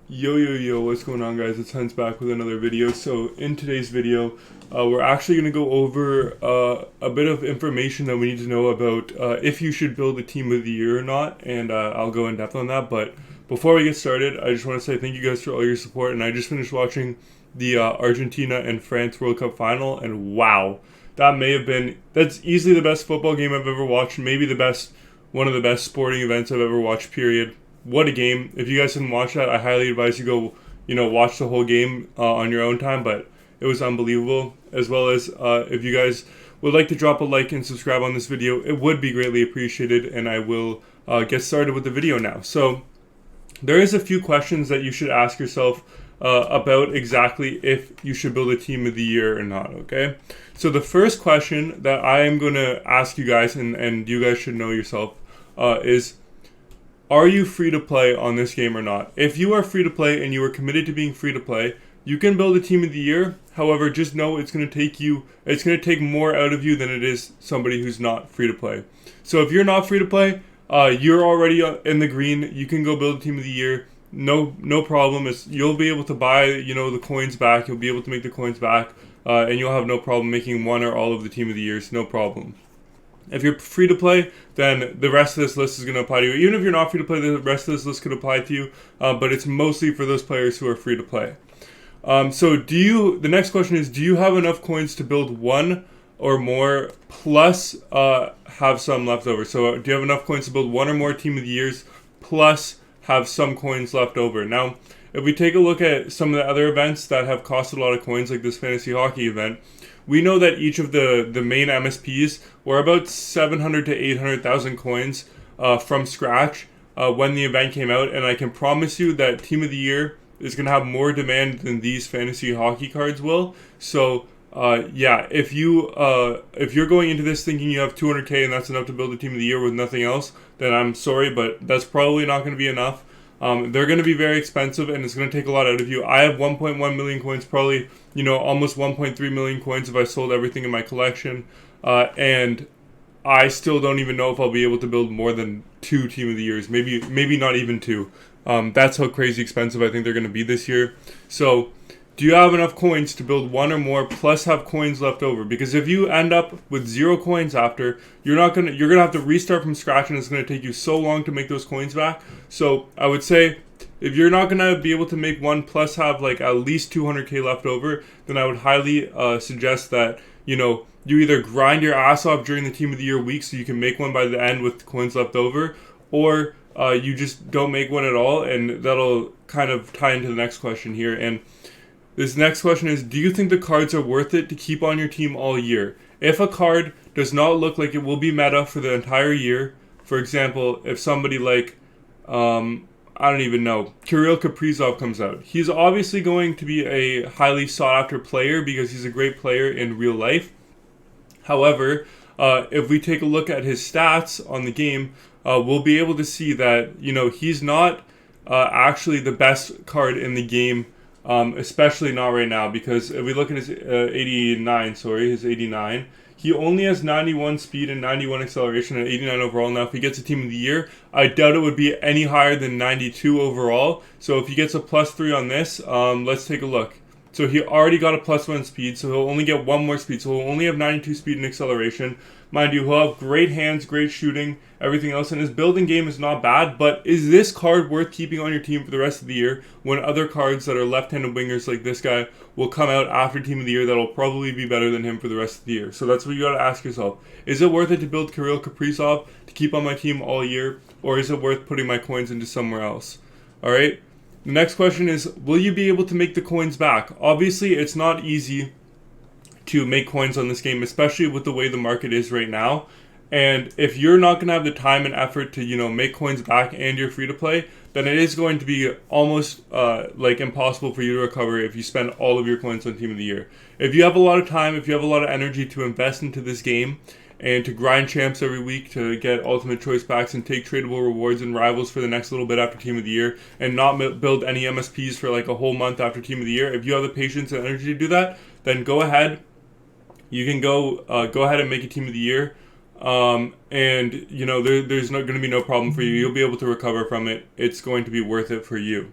Yo, what's going on, guys? It's Hans back with another video. So in today's video, we're actually going to go over a bit of information that we need to know about if you should build a team of the year or not, and I'll go in depth on that. But before we get started, I just want to say thank you guys for all your support, and I just finished watching the Argentina and France World Cup final, and wow, that's easily the best football game I've ever watched, maybe one of the best sporting events I've ever watched, period. What a game. If you guys didn't watch that, I highly advise you go, watch the whole game on your own time, but it was unbelievable. As well as if you guys would like to drop a like and subscribe on this video, it would be greatly appreciated, and I will get started with the video now. So there is a few questions that you should ask yourself about exactly if you should build a team of the year or not, okay? So the first question that I am going to ask you guys, and you guys should know yourself, is are you free to play on this game or not? If you are free to play and you are committed to being free to play, you can build a team of the year. However, just know it's going to take more out of you than it is somebody who's not free to play. So if you're not free to play, you're already in the green. You can go build a team of the year. No problem. You'll be able to buy, the coins back. You'll be able to make the coins back, and you'll have no problem making one or all of the team of the years. No problem. If you're free to play, then the rest of this list is going to apply to you. Even if you're not free to play, the rest of this list could apply to you, but it's mostly for those players who are free to play. The next question is, do you have enough coins to build one or more plus have some left over? So do you have enough coins to build one or more team of the years plus have some coins left over? Now, if we take a look at some of the other events that have costed a lot of coins, like this fantasy hockey event, we know that each of the main MSPs were about 700 to 800,000 coins from scratch when the event came out, and I can promise you that Team of the Year is going to have more demand than these fantasy hockey cards will. So if you're going into this thinking you have 200k and that's enough to build a Team of the Year with nothing else, then I'm sorry, but that's probably not going to be enough. They're going to be very expensive, and it's going to take a lot out of you. I have 1.1 million coins, probably, almost 1.3 million coins if I sold everything in my collection. And I still don't even know if I'll be able to build more than 2 Team of the Years. Maybe not even 2. That's how crazy expensive I think they're going to be this year. So, do you have enough coins to build one or more plus have coins left over? Because if you end up with 0 coins after, you're gonna have to restart from scratch, and it's gonna take you so long to make those coins back. So I would say if you're not gonna be able to make one plus have like at least 200k left over, then I would highly suggest that you either grind your ass off during the Team of the Year week so you can make one by the end with coins left over, or you just don't make one at all, and that'll kind of tie into the next question here. And this next question is, do you think the cards are worth it to keep on your team all year? If a card does not look like it will be meta for the entire year, for example, if somebody like, I don't even know, Kirill Kaprizov comes out, he's obviously going to be a highly sought after player because he's a great player in real life. However, if we take a look at his stats on the game, we'll be able to see that, he's not actually the best card in the game. Especially not right now, because if we look at his 89, he only has 91 speed and 91 acceleration and 89 overall. Now, if he gets a Team of the Year, I doubt it would be any higher than 92 overall. So if he gets a +3 on this, let's take a look. So he already got a +1 speed, so he'll only get one more speed. So he'll only have 92 speed and acceleration. Mind you, he'll have great hands, great shooting, everything else, and his building game is not bad, but is this card worth keeping on your team for the rest of the year when other cards that are left-handed wingers like this guy will come out after Team of the Year that'll probably be better than him for the rest of the year? So that's what you gotta ask yourself. Is it worth it to build Kirill Kaprizov to keep on my team all year, or is it worth putting my coins into somewhere else? Alright? The next question is, will you be able to make the coins back? Obviously, it's not easy to make coins on this game, especially with the way the market is right now. And if you're not going to have the time and effort to, make coins back and you're free to play, then it is going to be almost impossible for you to recover if you spend all of your coins on Team of the Year. If you have a lot of time, if you have a lot of energy to invest into this game and to grind champs every week to get ultimate choice packs and take tradable rewards and rivals for the next little bit after Team of the Year and not build any MSPs for like a whole month after Team of the Year, if you have the patience and energy to do that, then go ahead. You can go ahead and make a Team of the Year. There's not going to be no problem for you. You'll be able to recover from it. It's going to be worth it for you.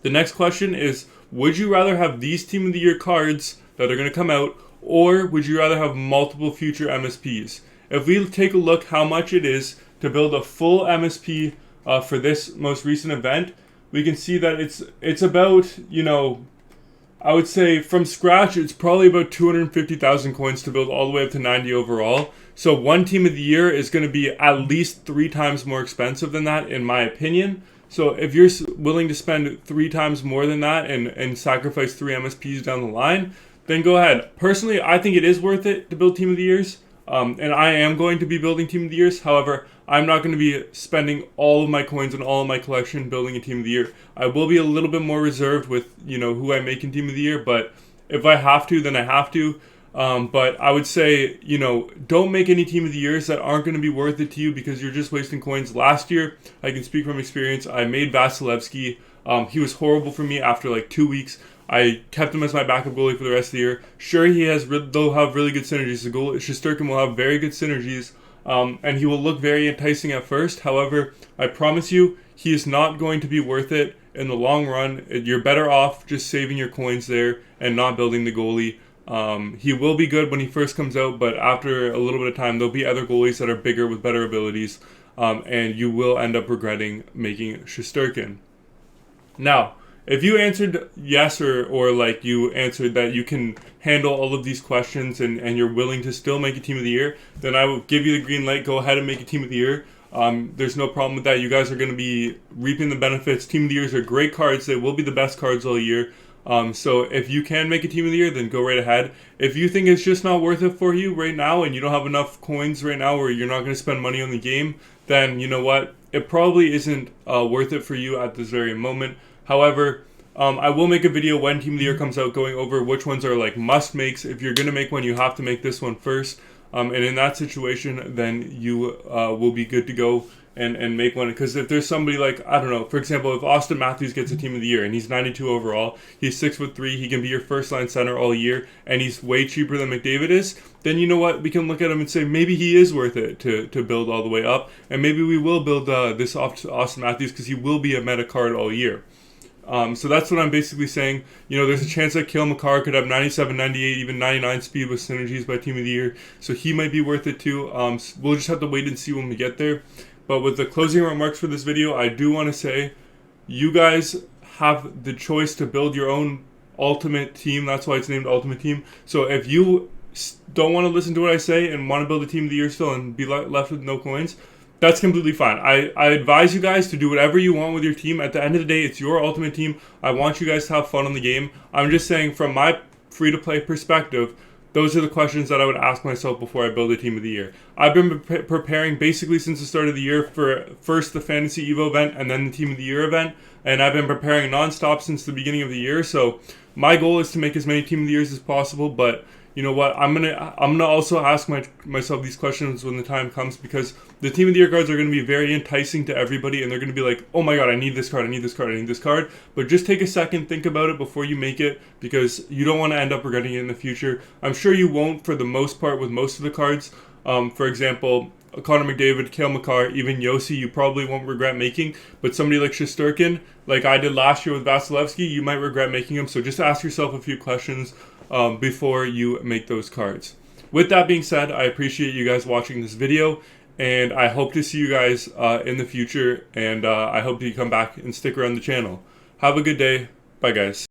The next question is, would you rather have these Team of the Year cards that are going to come out, or would you rather have multiple future MSPs? If we take a look how much it is to build a full MSP for this most recent event, we can see that it's about, I would say from scratch, it's probably about 250,000 coins to build all the way up to 90 overall. So one Team of the Year is going to be at least 3 times more expensive than that, in my opinion. So if you're willing to spend 3 times more than that and sacrifice 3 MSPs down the line, then go ahead. Personally, I think it is worth it to build Team of the Years. And I am going to be building Team of the Years. However, I'm not going to be spending all of my coins and all of my collection building a Team of the Year. I will be a little bit more reserved with, who I make in Team of the Year. But if I have to, then I have to. But I would say, don't make any Team of the Years that aren't going to be worth it to you because you're just wasting coins. Last year, I can speak from experience, I made Vasilevsky. He was horrible for me after like 2 weeks. I kept him as my backup goalie for the rest of the year. Sure, they'll have really good synergies. The goal, Shesterkin will have very good synergies, and he will look very enticing at first. However, I promise you, he is not going to be worth it in the long run. You're better off just saving your coins there and not building the goalie. He will be good when he first comes out, but after a little bit of time, there'll be other goalies that are bigger with better abilities, and you will end up regretting making Shesterkin. Now, if you answered yes or like you answered that you can handle all of these questions and you're willing to still make a Team of the Year, then I will give you the green light. Go ahead and make a Team of the Year. There's no problem with that. You guys are going to be reaping the benefits. Team of the Years are great cards. They will be the best cards all year. So if you can make a Team of the Year, then go right ahead. If you think it's just not worth it for you right now and you don't have enough coins right now or you're not going to spend money on the game, then you know what? It probably isn't worth it for you at this very moment. However, I will make a video when Team of the Year comes out going over which ones are like must makes. If you're going to make one, you have to make this one first. And in that situation, then you will be good to go and make one. Because if there's somebody like, I don't know, for example, if Austin Matthews gets a Team of the Year and he's 92 overall, he's 6'3", he can be your first line center all year, and he's way cheaper than McDavid is, then you know what? We can look at him and say maybe he is worth it to build all the way up. And maybe we will build this off to Austin Matthews because he will be a meta card all year. So that's what I'm basically saying. There's a chance that Cale Makar could have 97, 98, even 99 speed with synergies by Team of the Year. So he might be worth it too. We'll just have to wait and see when we get there. But with the closing remarks for this video, I do want to say you guys have the choice to build your own ultimate team. That's why it's named Ultimate Team. So if you don't want to listen to what I say and want to build a Team of the Year still and be left with no coins, that's completely fine. I advise you guys to do whatever you want with your team. At the end of the day, it's your ultimate team. I want you guys to have fun on the game. I'm just saying from my free-to-play perspective, those are the questions that I would ask myself before I build a Team of the Year. I've been preparing basically since the start of the year for first the Fantasy Evo event and then the Team of the Year event. And I've been preparing nonstop since the beginning of the year. So my goal is to make as many Team of the Years as possible, but you know what? I'm gonna also ask myself these questions when the time comes, because the Team of the Year cards are gonna be very enticing to everybody, and they're gonna be like, oh my god, I need this card, I need this card, I need this card. But just take a second, think about it before you make it, because you don't want to end up regretting it in the future. I'm sure you won't for the most part with most of the cards. For example, Connor McDavid, Cale Makar, even Yossi, you probably won't regret making. But somebody like Shesterkin, like I did last year with Vasilevsky, you might regret making him. So just ask yourself a few questions before you make those cards. With that being said, I appreciate you guys watching this video, and I hope to see you guys in the future, and I hope you come back and stick around the channel. Have a good day. Bye, guys.